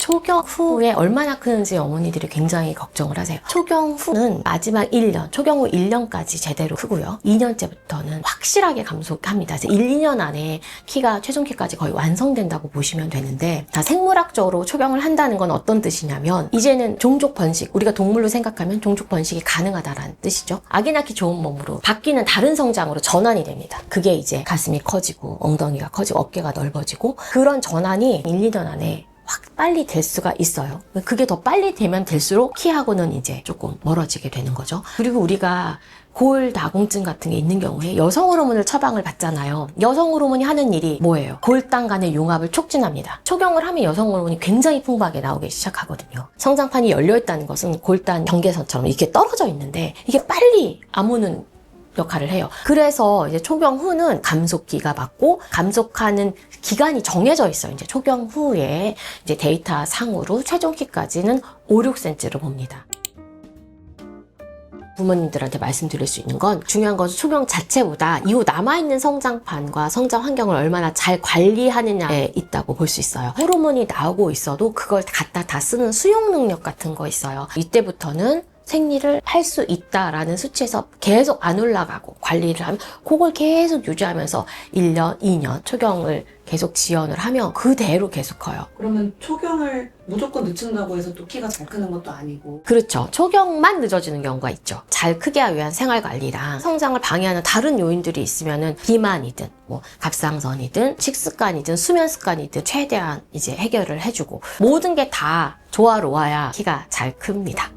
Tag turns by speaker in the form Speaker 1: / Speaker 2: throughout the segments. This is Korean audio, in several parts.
Speaker 1: 초경 후에 얼마나 크는지 어머니들이 굉장히 걱정을 하세요. 초경 후는 마지막 1년, 초경 후 1년까지 제대로 크고요. 2년째부터는 확실하게 감속합니다. 그래서 1, 2년 안에 키가 최종 키까지 거의 완성된다고 보시면 되는데, 다 생물학적으로 초경을 한다는 건 어떤 뜻이냐면 이제는 종족 번식, 우리가 동물로 생각하면 종족 번식이 가능하다라는 뜻이죠. 아기 낳기 좋은 몸으로 바뀌는 다른 성장으로 전환이 됩니다. 그게 이제 가슴이 커지고 엉덩이가 커지고 어깨가 넓어지고, 그런 전환이 1, 2년 안에 확 빨리 될 수가 있어요. 그게 더 빨리 되면 될수록 키하고는 이제 조금 멀어지게 되는 거죠. 그리고 우리가 골다공증 같은 게 있는 경우에 여성 호르몬을 처방을 받잖아요. 여성 호르몬이 하는 일이 뭐예요? 골당 간의 융합을 촉진합니다. 초경을 하면 여성 호르몬이 굉장히 풍부하게 나오기 시작하거든요. 성장판이 열려있다는 것은 골단 경계선처럼 이렇게 떨어져 있는데 이게 빨리 아무는 역할을 해요. 그래서 이제 초경 후는 감속기가 맞고, 감속하는 기간이 정해져 있어요. 이제 초경 후에 이제 데이터 상으로 최종 키까지는 5, 6cm를 봅니다. 부모님들한테 말씀드릴 수 있는 건, 중요한 것은 초경 자체보다 이후 남아있는 성장판과 성장 환경을 얼마나 잘 관리하느냐에 있다고 볼 수 있어요. 호르몬이 나오고 있어도 그걸 갖다 다 쓰는 수용 능력 같은 거 있어요. 이때부터는 생리를 할 수 있다라는 수치에서 계속 안 올라가고 관리를 하면, 그걸 계속 유지하면서 1년, 2년 초경을 계속 지연을 하면 그대로 계속 커요.
Speaker 2: 그러면 초경을 무조건 늦춘다고 해서 또 키가 잘 크는 것도 아니고.
Speaker 1: 그렇죠. 초경만 늦어지는 경우가 있죠. 잘 크게 하기 위한 생활관리랑 성장을 방해하는 다른 요인들이 있으면은 비만이든 뭐 갑상선이든 식습관이든 수면 습관이든 최대한 이제 해결을 해주고, 모든 게 다 조화로워야 키가 잘 큽니다.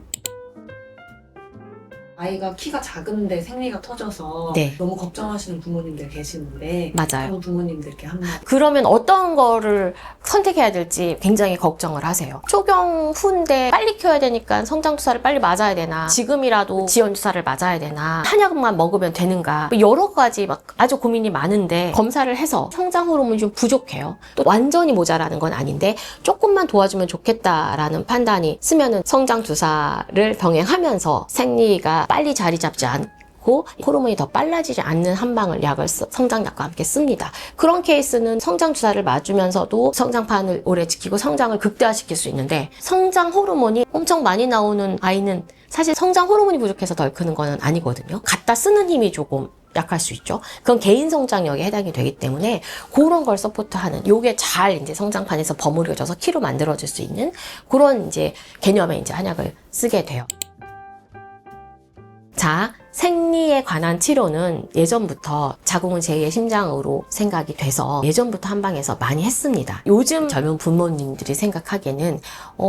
Speaker 2: 아이가 키가 작은데 생리가 터져서
Speaker 1: 네.
Speaker 2: 너무 걱정하시는 부모님들 계시는데,
Speaker 1: 맞아요.
Speaker 2: 그런 부모님들께 한마디.
Speaker 1: 그러면 어떤 거를 선택해야 될지 굉장히 걱정을 하세요. 초경 후인데 빨리 키워야 되니까 성장주사를 빨리 맞아야 되나, 지금이라도 지연주사를 맞아야 되나, 한약만 먹으면 되는가, 여러 가지 막 아주 고민이 많은데, 검사를 해서 성장 호르몬이 좀 부족해요. 또 완전히 모자라는 건 아닌데 조금만 도와주면 좋겠다라는 판단이 쓰면은 성장주사를 병행하면서 생리가 빨리 자리 잡지 않고 호르몬이 더 빨라지지 않는 한방을 약을 성장약과 함께 씁니다. 그런 케이스는 성장 주사를 맞으면서도 성장판을 오래 지키고 성장을 극대화시킬 수 있는데, 성장 호르몬이 엄청 많이 나오는 아이는 사실 성장 호르몬이 부족해서 덜 크는 건 아니거든요. 갖다 쓰는 힘이 조금 약할 수 있죠. 그건 개인 성장력에 해당이 되기 때문에 그런 걸 서포트하는, 요게 잘 이제 성장판에서 버무려져서 키로 만들어질 수 있는 그런 이제 개념의 이제 한약을 쓰게 돼요. 자, 생리에 관한 치료는 예전부터 자궁은 제2의 심장으로 생각이 돼서 예전부터 한방에서 많이 했습니다. 요즘 젊은 부모님들이 생각하기에는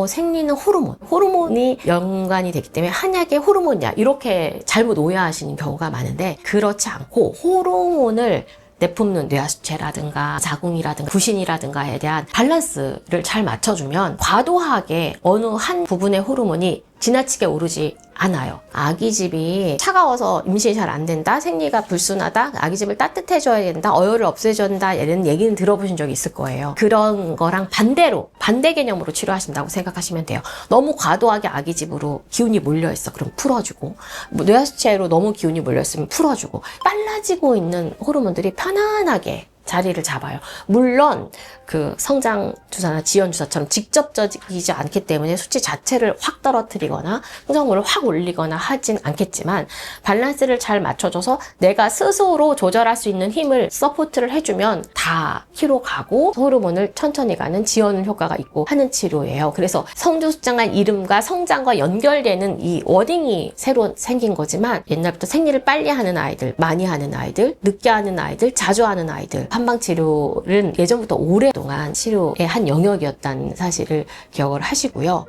Speaker 1: 생리는 호르몬이 연관이 되기 때문에 한약의 호르몬이야, 이렇게 잘못 오해하시는 경우가 많은데, 그렇지 않고 호르몬을 내뿜는 뇌하수체라든가 자궁이라든가 부신이라든가에 대한 밸런스를 잘 맞춰주면 과도하게 어느 한 부분의 호르몬이 지나치게 오르지 않아요. 아기집이 차가워서 임신이 잘 안 된다, 생리가 불순하다, 아기집을 따뜻해져야 된다, 어혈을 없애줘야 된다, 이런 얘기는 들어보신 적이 있을 거예요. 그런 거랑 반대로, 반대 개념으로 치료하신다고 생각하시면 돼요. 너무 과도하게 아기집으로 기운이 몰려있어, 그럼 풀어주고, 뇌하수체로 너무 기운이 몰려있으면 풀어주고, 빨라지고 있는 호르몬들이 편안하게 자리를 잡아요. 물론 그 성장 주사나 지연 주사처럼 직접적이지 않기 때문에 수치 자체를 확 떨어뜨리거나 성장물을 확 올리거나 하진 않겠지만, 밸런스를 잘 맞춰줘서 내가 스스로 조절할 수 있는 힘을 서포트를 해주면 다 키로 가고 호르몬을 천천히 가는 지연 효과가 있고 하는 치료예요. 그래서 성주수장한 이름과 성장과 연결되는 이 워딩이 새로 생긴 거지만, 옛날부터 생리를 빨리 하는 아이들, 많이 하는 아이들, 늦게 하는 아이들, 자주 하는 아이들, 한방치료는 예전부터 오랫동안 치료의 한 영역이었다는 사실을 기억을 하시고요.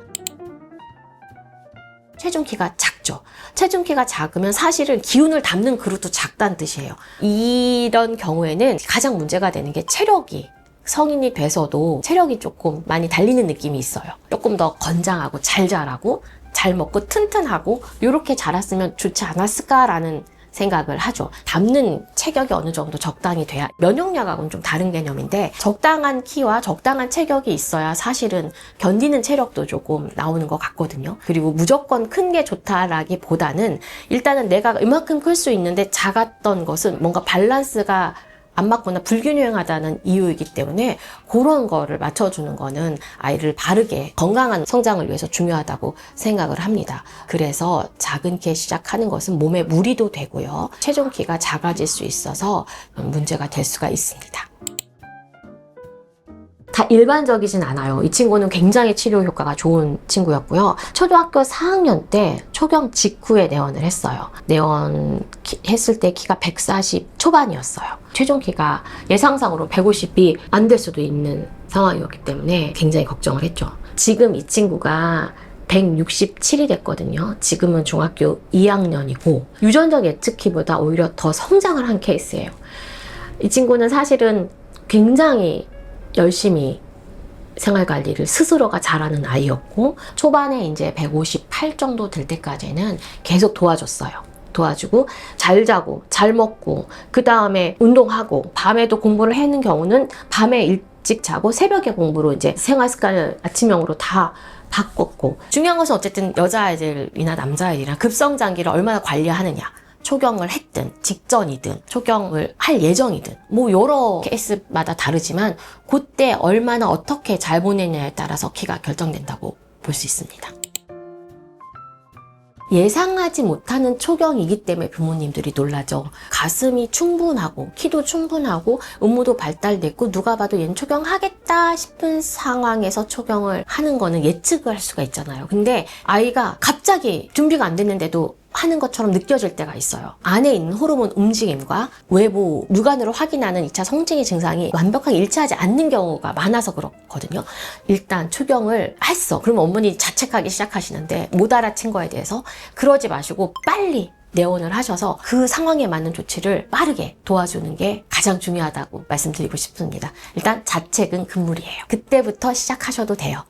Speaker 1: 체중키가 작죠. 체중키가 작으면 사실은 기운을 담는 그릇도 작다는 뜻이에요. 이런 경우에는 가장 문제가 되는 게 체력이, 성인이 돼서도 체력이 조금 많이 달리는 느낌이 있어요. 조금 더 건장하고 잘 자라고 잘 먹고 튼튼하고 이렇게 자랐으면 좋지 않았을까라는 생각을 하죠. 담는 체격이 어느 정도 적당히 돼야, 면역력하고는 좀 다른 개념인데, 적당한 키와 적당한 체격이 있어야 사실은 견디는 체력도 조금 나오는 것 같거든요. 그리고 무조건 큰 게 좋다라기보다는 일단은 내가 이만큼 클 수 있는데 작았던 것은 뭔가 밸런스가 안 맞거나 불균형하다는 이유이기 때문에 그런 거를 맞춰주는 거는 아이를 바르게 건강한 성장을 위해서 중요하다고 생각을 합니다. 그래서 작은 키에 시작하는 것은 몸에 무리도 되고요. 체중 키가 작아질 수 있어서 문제가 될 수가 있습니다. 다 일반적이진 않아요. 이 친구는 굉장히 치료 효과가 좋은 친구였고요. 초등학교 4학년 때 초경 직후에 내원을 했어요. 했을 때 키가 140 초반이었어요. 최종 키가 예상상으로 150이 안 될 수도 있는 상황이었기 때문에 굉장히 걱정을 했죠. 지금 이 친구가 167이 됐거든요. 지금은 중학교 2학년이고 유전적 예측 키보다 오히려 더 성장을 한 케이스예요. 이 친구는 사실은 굉장히 열심히 생활관리를 스스로가 잘하는 아이였고 초반에 이제 158 정도 될 때까지는 계속 도와줬어요. 도와주고 잘 자고 잘 먹고 그 다음에 운동하고 밤에도 공부를 하는 경우는 밤에 일찍 자고 새벽에 공부로 이제 생활 습관을 아침형으로 다 바꿨고 중요한 것은 어쨌든 여자아이들이나 남자아이들이나 급성장기를 얼마나 관리하느냐 초경을 했든 직전이든 초경을 할 예정이든 뭐 여러 케이스마다 다르지만 그때 얼마나 어떻게 잘 보내냐에 따라서 키가 결정된다고 볼 수 있습니다. 예상하지 못하는 초경이기 때문에 부모님들이 놀라죠. 가슴이 충분하고 키도 충분하고 음모도 발달됐고 누가 봐도 얘는 초경하겠다 싶은 상황에서 초경을 하는 거는 예측을 할 수가 있잖아요. 근데 아이가 갑자기 준비가 안 됐는데도 하는 것처럼 느껴질 때가 있어요. 안에 있는 호르몬 움직임과 외부 육안으로 확인하는 2차 성징의 증상이 완벽하게 일치하지 않는 경우가 많아서 그렇거든요. 일단 초경을 했어. 그러면 어머니 자책하기 시작하시는데 못 알아챈 거에 대해서 그러지 마시고 빨리 내원을 하셔서 그 상황에 맞는 조치를 빠르게 도와주는 게 가장 중요하다고 말씀드리고 싶습니다. 일단 자책은 금물이에요. 그때부터 시작하셔도 돼요.